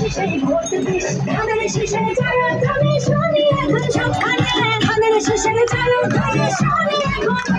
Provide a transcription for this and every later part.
শীষেই vote this ধানের শীষের চারা তুমি শুনি এখন সবখানে ধানের শীষের চারা তুমি শুনি এখন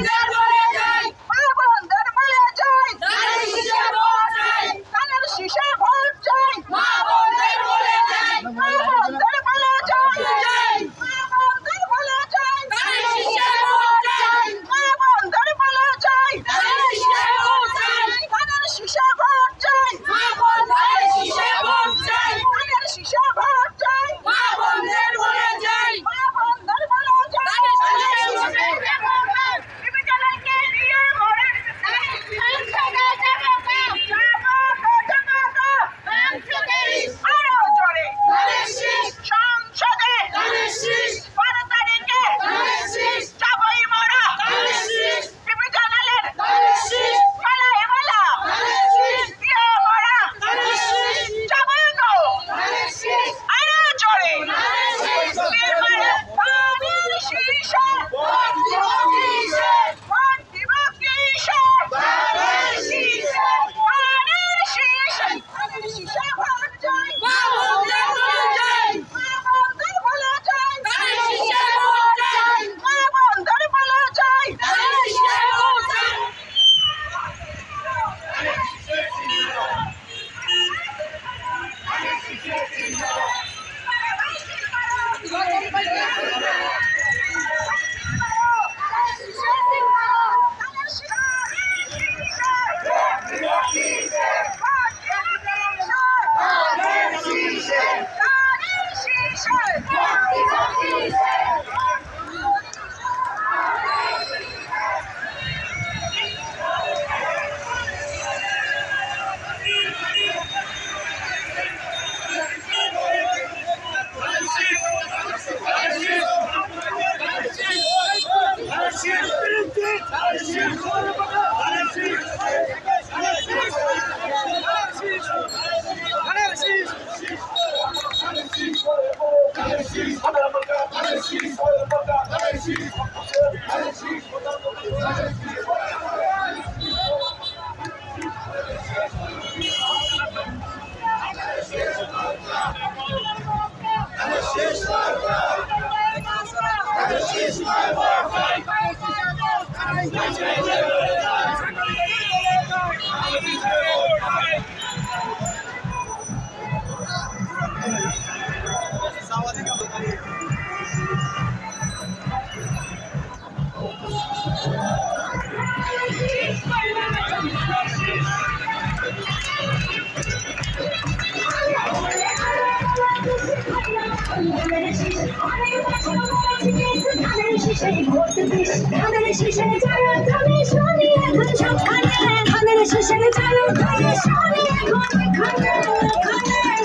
ভোট দিস ধানের শীষের চারা তুমি শুনি এখন সবখানে ধানের শীষের চারা তুমি শুনি এখন এখানে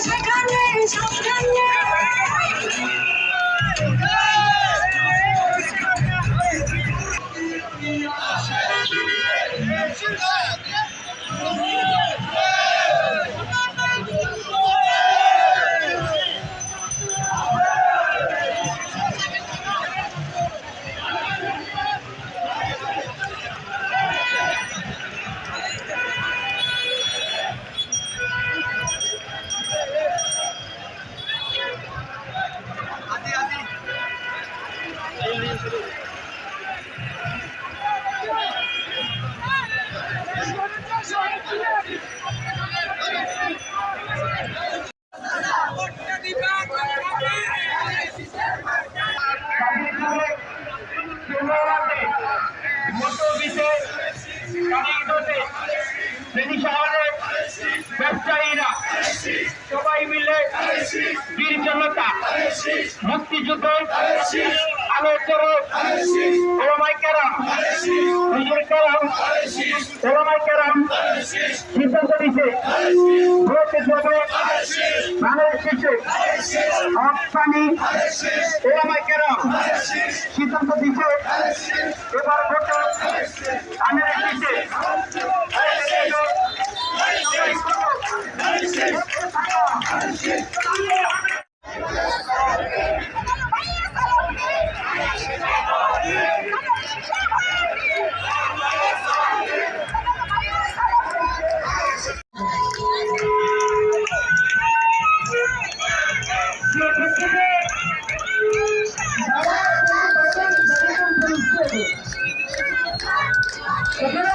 সেখানে সবখানে ব্যবসায়ীরা সবাই মিলে বীর জনতা মুক্তিযুদ্ধ আলোচনা ওলামায়ে কেরাম হুজুর কেরাম ওলামায়ে কেরাম সিদ্ধান্ত নিছে ভোট দেবে বাংলাদেশ শেষে হকানি ওলামায়ে কেরাম সিদ্ধান্ত দিছে এবার ভোট আমের শেষে এখানে